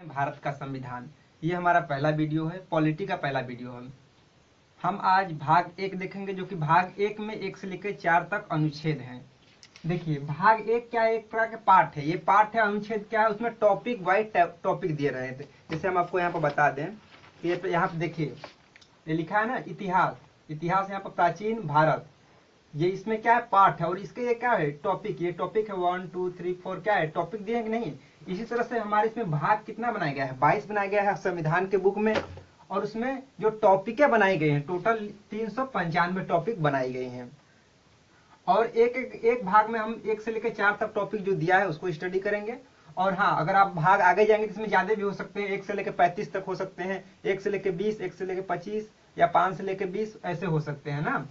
भारत का संविधान, ये हमारा पहला वीडियो है, पॉलिटी का पहला वीडियो है। हम आज भाग 1 देखेंगे, जो कि भाग 1 में 1 से लेकर 4 तक अनुच्छेद हैं। देखिए भाग 1 क्या है, एक तरह के पार्ट है, ये पार्ट है। अनुच्छेद क्या है, उसमें टॉपिक वाइज टॉपिक दिए रहे थे। जैसे हम आपको यहाँ पर बता दें कि यहाँ पे देखिए ये लिखा है ना, इतिहास। इतिहास यहाँ पर प्राचीन भारत, ये इसमें क्या है, पार्ट है। और इसके ये क्या है, टॉपिक। ये टॉपिक है 1 2 3 4 क्या है, टॉपिक दिए कि नहीं। इसी तरह से हमारे इसमें भाग कितना बनाया गया है, 22 बनाया गया है संविधान के बुक में। और उसमें जो टॉपिकें बनाई गई हैं, टोटल 395 टॉपिक बनाई गई हैं। और एक भाग में हम 1 से लेकर 4 तक टॉपिक जो दिया है उसको स्टडी करेंगे। और हाँ, अगर आप भाग आगे जाएंगे तो इसमें ज्यादा भी हो सकते हैं, 1 से लेकर 35 तक हो सकते हैं, 1 से लेकर 20, 1 से लेकर 25 या 5 से लेकर 20 ऐसे हो सकते हैं ना।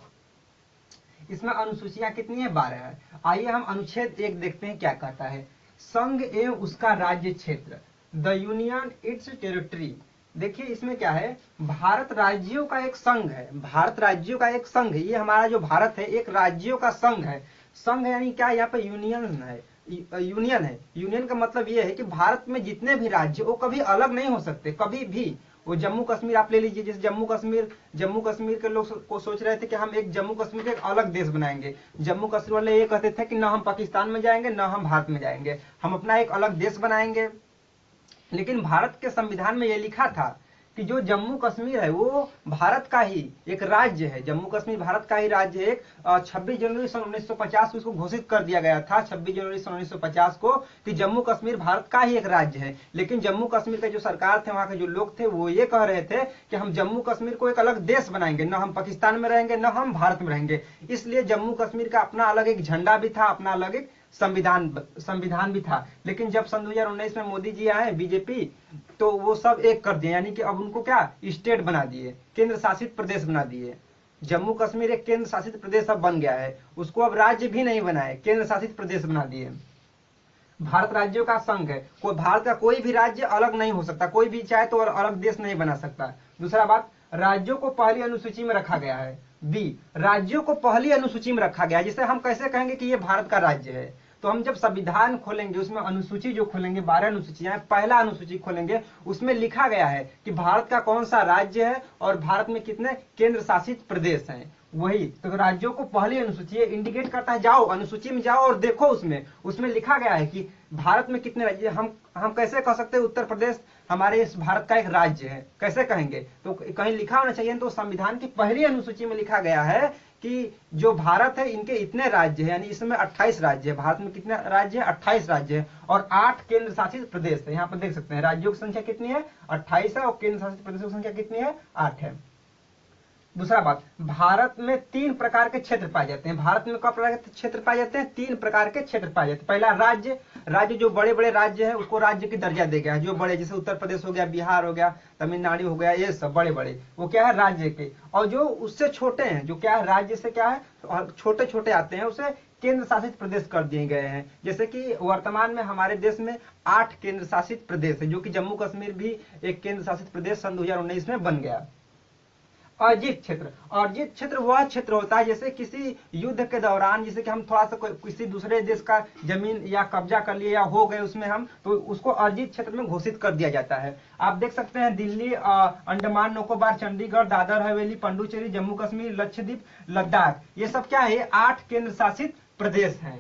इसमें अनुसूचियां कितनी है, 12 है। आइए हम अनुच्छेद 1 देखते हैं क्या कहता है। संघ एवं उसका राज्य क्षेत्र, द यूनियन इट्स टेरिटरी। देखिए इसमें क्या है, भारत राज्यों का एक संघ है। भारत राज्यों का एक संघ है। ये हमारा जो भारत है एक राज्यों का संघ है। संघ यानी क्या, यहाँ पे यूनियन है। यूनियन है। यूनियन का मतलब ये है कि भारत में जितने भी राज्य वो कभी अलग नहीं हो सकते, कभी भी। वो जम्मू कश्मीर आप ले लीजिए, जैसे जम्मू कश्मीर के लोग को सोच रहे थे कि हम एक जम्मू कश्मीर का एक अलग देश बनाएंगे। जम्मू कश्मीर वाले ये कहते थे कि ना हम पाकिस्तान में जाएंगे ना हम भारत में जाएंगे, हम अपना एक अलग देश बनाएंगे। लेकिन भारत के संविधान में ये लिखा था कि जो जम्मू कश्मीर है वो भारत का ही एक राज्य है। जम्मू कश्मीर भारत का ही राज्य है। 26 जनवरी सन 1950 उसको घोषित कर दिया गया था, 26 जनवरी सन 1950 को, कि जम्मू कश्मीर भारत का ही एक राज्य है। लेकिन जम्मू कश्मीर के जो सरकार थे, वहां के जो लोग थे, वो ये कह रहे थे कि हम जम्मू कश्मीर को एक अलग देश बनाएंगे, न हम पाकिस्तान में रहेंगे न हम भारत में रहेंगे। इसलिए जम्मू कश्मीर का अपना अलग एक झंडा भी था, अपना अलग एक संविधान भी था। लेकिन जब सन 2019 में मोदी जी आए बीजेपी, तो वो सब एक कर दिए, यानी कि अब उनको क्या, स्टेट बना दिए, केंद्र शासित प्रदेश बना दिए। जम्मू कश्मीर एक केंद्र शासित प्रदेश अब बन गया है। उसको अब राज्य भी नहीं बनाए, केंद्र शासित प्रदेश बना दिए। भारत राज्यों का संघ है, कोई भारत का कोई भी राज्य अलग नहीं हो सकता, कोई भी चाहे तो अलग देश नहीं बना सकता। दूसरा बात, राज्यों को पहली अनुसूची में रखा गया है। बी, राज्यों को पहली अनुसूची में रखा गया है। जिसे हम कैसे कहेंगे कि ये भारत का राज्य है, तो हम जब संविधान खोलेंगे उसमें अनुसूची जो खोलेंगे, 12 अनुसूचियां, पहला अनुसूची खोलेंगे, उसमें लिखा गया है कि भारत का कौन सा राज्य है और भारत में कितने केंद्र शासित प्रदेश हैं। वही तो राज्यों को पहली अनुसूची इंडिकेट करता है। जाओ अनुसूची में जाओ और देखो, उसमें लिखा गया है कि भारत में कितने राज्य। हम कैसे कह सकते हैं उत्तर प्रदेश हमारे इस भारत का एक राज्य है, कैसे कहेंगे। तो कहीं लिखा होना चाहिए। तो संविधान की पहली अनुसूची में लिखा गया है कि जो भारत है इनके इतने राज्य है, यानी इसमें 28 राज्य है। भारत में कितने राज्य है, 28 राज्य है और 8 केंद्र शासित प्रदेश है। यहाँ पर देख सकते हैं राज्यों की संख्या कितनी है, 28 है, और केंद्र शासित प्रदेशों की संख्या कितनी है, 8 है। दूसरा बात, भारत में 3 प्रकार के क्षेत्र पाए जाते हैं। भारत में कई प्रकार के क्षेत्र पाए जाते हैं, 3 प्रकार के क्षेत्र पाए जाते हैं। पहला राज्य जो बड़े बड़े राज्य है उसको राज्य की दर्जा दे गया है। जो बड़े, जैसे उत्तर प्रदेश हो गया, बिहार हो गया, तमिलनाडु हो गया, ये सब बड़े बड़े वो क्या है, राज्य के। और जो उससे छोटे हैं, जो क्या है, राज्य से क्या है छोटे छोटे आते हैं, उसे केंद्र शासित प्रदेश कर दिए गए हैं। जैसे कि वर्तमान में हमारे देश में 8 केंद्र शासित प्रदेश है, जो कि जम्मू कश्मीर भी एक केंद्र शासित प्रदेश सन 2019 में बन गया। अर्जित क्षेत्र वह क्षेत्र होता है जैसे किसी युद्ध के दौरान, जैसे कि हम थोड़ा सा किसी दूसरे देश का जमीन या कब्जा कर लिए या हो गए उसमें हम, तो उसको अर्जित क्षेत्र में घोषित कर दिया जाता है। आप देख सकते हैं दिल्ली, अंडमान निकोबार, चंडीगढ़, दादर हवेली, पुडुचेरी, जम्मू कश्मीर, लक्षद्वीप, लद्दाख, ये सब क्या है, 8 केंद्र शासित प्रदेश हैं।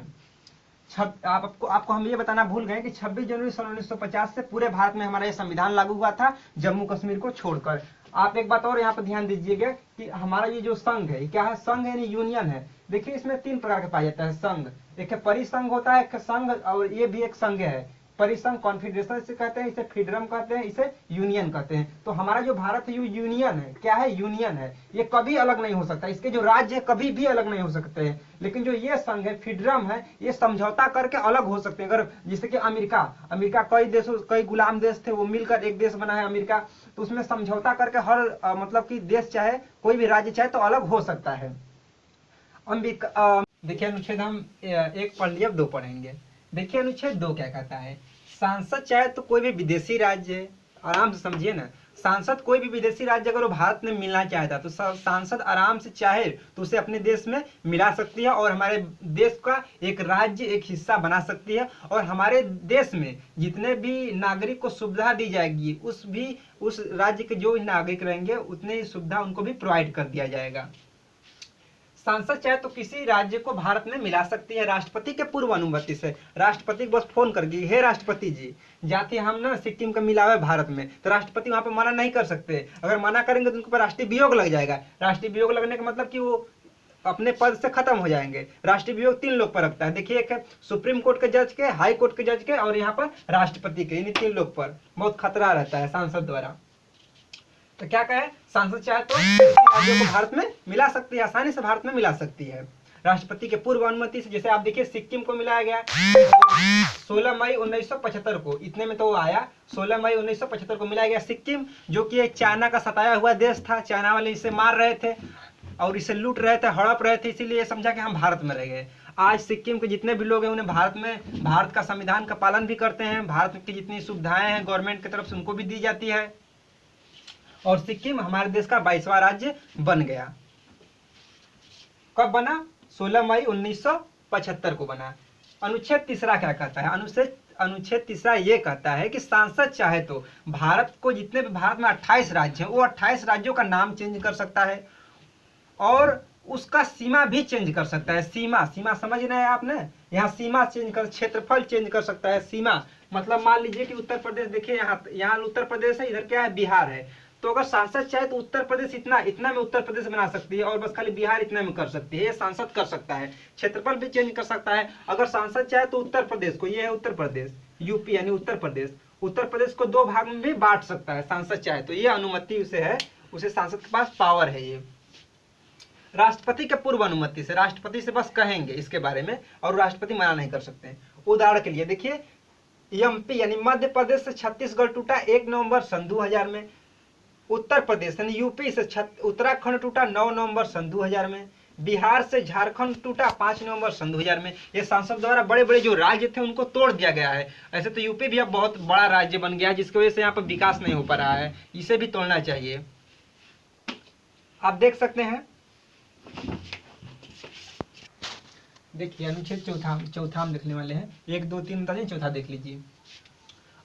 आपको हम ये बताना भूल गए कि 26 जनवरी सन 1950 से पूरे भारत में हमारा ये संविधान लागू हुआ था, जम्मू कश्मीर को छोड़कर। आप एक बात और यहाँ पर ध्यान दीजिएगा कि हमारा ये जो संघ है, क्या है, संघ यानी यूनियन है। देखिए इसमें 3 प्रकार के पाया जाता है संघ। एक परिसंघ होता है, एक संघ, और ये भी एक संघ है। परिसंघ कॉन्फेडरेशन इसे कहते हैं, इसे फेडरम कहते हैं, इसे यूनियन कहते हैं। तो हमारा जो भारत है यूनियन है, क्या है, यूनियन है। ये कभी अलग नहीं हो सकता, इसके जो राज्य है कभी भी अलग नहीं हो सकते हैं। लेकिन जो ये संघ है, फेडरम है, ये समझौता करके अलग हो सकते हैं। अगर जैसे कि अमेरिका कई देशों, कई गुलाम देश थे, वो मिलकर एक देश बना है अमेरिका, तो उसमें समझौता करके हर मतलब कि देश चाहे कोई भी राज्य चाहे तो अलग हो सकता है। देखिए अनुच्छेद हम 1 पढ़ लिया, अब 2 पढ़ेंगे। देखिए अनुच्छेद 2 क्या कहता है, सांसद चाहे तो कोई भी विदेशी राज्य है, आराम से समझिए ना, सांसद कोई भी विदेशी राज्य अगर वो भारत में मिलना चाहता तो सांसद आराम से चाहे तो उसे अपने देश में मिला सकती है और हमारे देश का एक राज्य एक हिस्सा बना सकती है। और हमारे देश में जितने भी नागरिक को सुविधा दी जाएगी उस राज्य के जो नागरिक रहेंगे उतने ही सुविधा उनको भी प्रोवाइड कर दिया जाएगा। सांसद चाहे तो किसी राज्य को भारत में मिला सकती है राष्ट्रपति के पूर्व अनुमति से। राष्ट्रपति को बस फोन कर दी, हे राष्ट्रपति जी जाते हम ना सिक्किम का मिला हुआ है भारत में, तो राष्ट्रपति वहां पर मना नहीं कर सकते। अगर मना करेंगे तो उनके ऊपर राष्ट्रीय वियोग लग जाएगा। राष्ट्रीय वियोग लगने का मतलब कि वो अपने पद से खत्म हो जाएंगे। राष्ट्रीय वियोग 3 लोग पर रखता है। देखिए, एक है सुप्रीम कोर्ट के जज के, हाई कोर्ट के जज के और यहाँ पर राष्ट्रपति के, इन 3 लोग पर बहुत खतरा रहता है सांसद द्वारा। तो क्या कहे, सांसद चाहे तो राज्यों को भारत में मिला सकती है, आसानी से भारत में मिला सकती है राष्ट्रपति के पूर्व अनुमति से। जैसे आप देखिए सिक्किम को मिलाया गया 16 मई 1975 को, इतने में तो वो आया। 16 मई 1975 को मिलाया गया सिक्किम, जो कि एक चाइना का सताया हुआ देश था। चाइना वाले इसे मार रहे थे और इसे लूट रहे थे, हड़प रहे थे, इसीलिए समझा कि हम भारत में रह गए। आज सिक्किम के जितने भी लोग हैं उन्हें भारत का संविधान का पालन भी करते हैं। भारत की जितनी सुविधाएं हैं गवर्नमेंट की तरफ से उनको भी दी जाती है और सिक्किम हमारे देश का 22वां राज्य बन गया। कब बना? 16 मई 1975 को बना। अनुच्छेद 3 क्या कहता है? अनुच्छेद 3 ये कहता है कि सांसद चाहे तो भारत को जितने भी भारत में 28 राज्य हैं वो 28 राज्यों का नाम चेंज कर सकता है और उसका सीमा भी चेंज कर सकता है। सीमा समझना है आपने, यहाँ सीमा चेंज कर, क्षेत्रफल चेंज कर सकता है। सीमा मतलब मान लीजिए कि उत्तर प्रदेश, देखिए यहाँ उत्तर प्रदेश है, इधर क्या है, बिहार है। तो अगर सांसद चाहे तो उत्तर प्रदेश इतना में उत्तर प्रदेश बना सकती है और बस खाली बिहार इतना में कर सकती है। ये सांसद कर सकता है। क्षेत्रफल भी चेंज कर सकता है। अगर सांसद चाहे तो उत्तर प्रदेश को, ये है उत्तर प्रदेश, यूपी यानी उत्तर प्रदेश को 2 भाग में भी बांट सकता है सांसद चाहे तो। ये अनुमति उसे है, उसे सांसद के पास पावर है। ये राष्ट्रपति के पूर्व अनुमति से, राष्ट्रपति से बस कहेंगे इसके बारे में और राष्ट्रपति मना नहीं कर सकते। उदाहरण के लिए देखिए, एमपी यानी मध्य प्रदेश से छत्तीसगढ़ टूटा 1 नवंबर सन 2000 में। उत्तर प्रदेश यानी यूपी से उत्तराखंड टूटा 9 नवंबर सन 2000 में। बिहार से झारखंड टूटा 5 नवंबर सन 2000 में। ये सांसद द्वारा बड़े बड़े जो राज्य थे उनको तोड़ दिया गया है। ऐसे तो यूपी भी अब बहुत बड़ा राज्य बन गया है, जिसकी वजह से यहाँ पर विकास नहीं हो पा रहा है। इसे भी तोड़ना चाहिए। आप देख सकते हैं, देखिए अनुच्छेद चौथा हम देखने वाले हैं। 1, 2, 3 बताइए, चौथा देख लीजिए।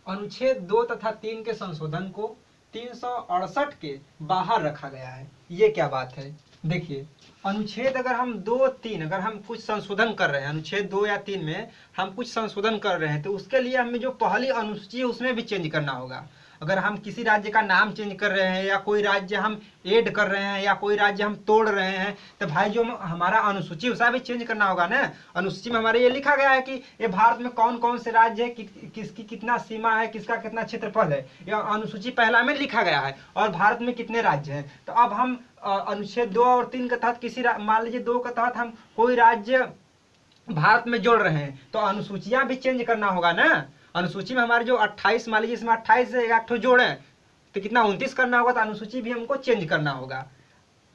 अनुच्छेद 2 तथा 3 के संशोधन को 368 के बाहर रखा गया है। ये क्या बात है? देखिए, अनुच्छेद अगर हम 2, 3 अगर हम कुछ संशोधन कर रहे हैं, अनुच्छेद 2 या 3 में हम कुछ संशोधन कर रहे हैं तो उसके लिए हमें जो पहली अनुसूची है उसमें भी चेंज करना होगा। अगर हम किसी राज्य का नाम चेंज कर रहे हैं या कोई राज्य हम ऐड कर रहे हैं या कोई राज्य हम तोड़ रहे हैं तो भाई जो हमारा अनुसूची उसका भी चेंज करना होगा ना। अनुसूची में हमारे ये लिखा गया है कि ये भारत में कौन कौन से राज्य है, किसकी कितना सीमा है, किसका कितना क्षेत्रफल है, यह अनुसूची पहला में लिखा गया है और भारत में कितने राज्य हैं। तो अब हम अनुच्छेद 2 और 3 के तहत मान लीजिए 2 के तहत हम कोई राज्य भारत में जोड़ रहे हैं तो अनुसूचियां भी चेंज करना होगा ना। अनुसूची में हमारे जो 28 मान लीजिए इसमें 28 से एक ठो जोड़े तो कितना 29 करना होगा, तो अनुसूची भी हमको चेंज करना होगा।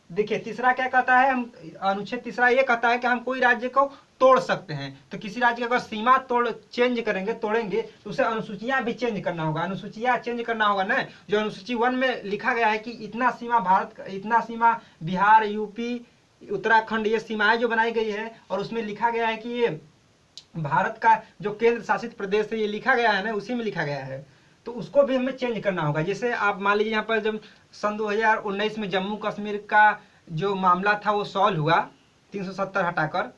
देखिए तीसरा क्या कहता है, हम अनुच्छेद 3 ये कहता है कि हम कोई राज्य को तोड़ सकते हैं। तो किसी राज्य की अगर सीमा तोड़ेंगे तो उसे अनुसूचियां भी चेंज करना होगा। अनुसूचियां चेंज करना होगा ना। जो अनुसूची 1 में लिखा गया है कि इतना सीमा भारत, इतना सीमा बिहार, यूपी, उत्तराखंड, ये सीमाएं जो बनाई गई है और उसमें लिखा गया है कि ये भारत का जो केंद्र शासित प्रदेश है, ये लिखा गया है ना, उसी में लिखा गया है। तो उसको भी हमें चेंज करना होगा। जैसे आप मान लीजिए यहाँ पर जब सन 2019 में जम्मू कश्मीर का जो मामला था वो सॉल्व हुआ 370 हटाकर,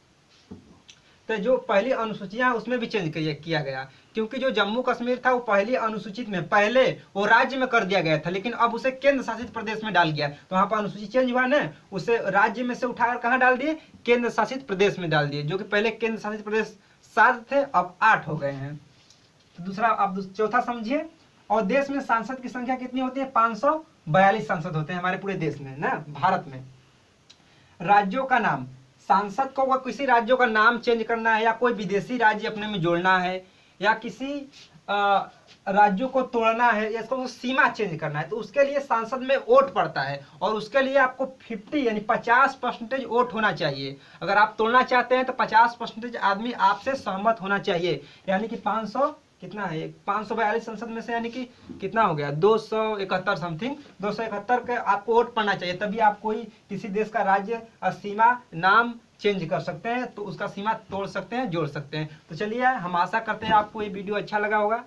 तो जो पहली अनुसूचियां उसमें भी चेंज किया गया, क्योंकि जो जम्मू कश्मीर था वो पहली अनुसूचित में पहले वो राज्य में कर दिया गया था, लेकिन अब उसे केंद्र शासित प्रदेश में डाल गया। तो वहाँ पर अनुसूची चेंज हुआ ना, उसे राज्य में से उठाकर कहाँ डाल दिए, केंद्र शासित प्रदेश में डाल दिए। जो कि पहले केंद्र शासित प्रदेश 7 थे, अब 8 हो गए हैं। तो दूसरा, आप चौथा समझिए। और देश में सांसद की संख्या कितनी होती है? 542 सांसद होते हैं हमारे पूरे देश में ना, भारत में। राज्यों का नाम, सांसद को किसी राज्यों का नाम चेंज करना है या कोई विदेशी राज्य अपने में जोड़ना है या किसी राज्यों को तोड़ना है या इसको सीमा चेंज करना है, तो उसके लिए सांसद में वोट पड़ता है और उसके लिए आपको 50 यानी 50% वोट होना चाहिए। अगर आप तोड़ना चाहते हैं तो 50% आदमी आपसे सहमत होना चाहिए, यानी कि कितना है 542 संसद में से, यानी कि कितना हो गया 271 समथिंग, 271 के आपको वोट पड़ना चाहिए, तभी आप कोई किसी देश का राज्य सीमा नाम चेंज कर सकते हैं, तो उसका सीमा तोड़ सकते हैं, जोड़ सकते हैं। तो चलिए हम आशा करते हैं आपको ये वीडियो अच्छा लगा होगा।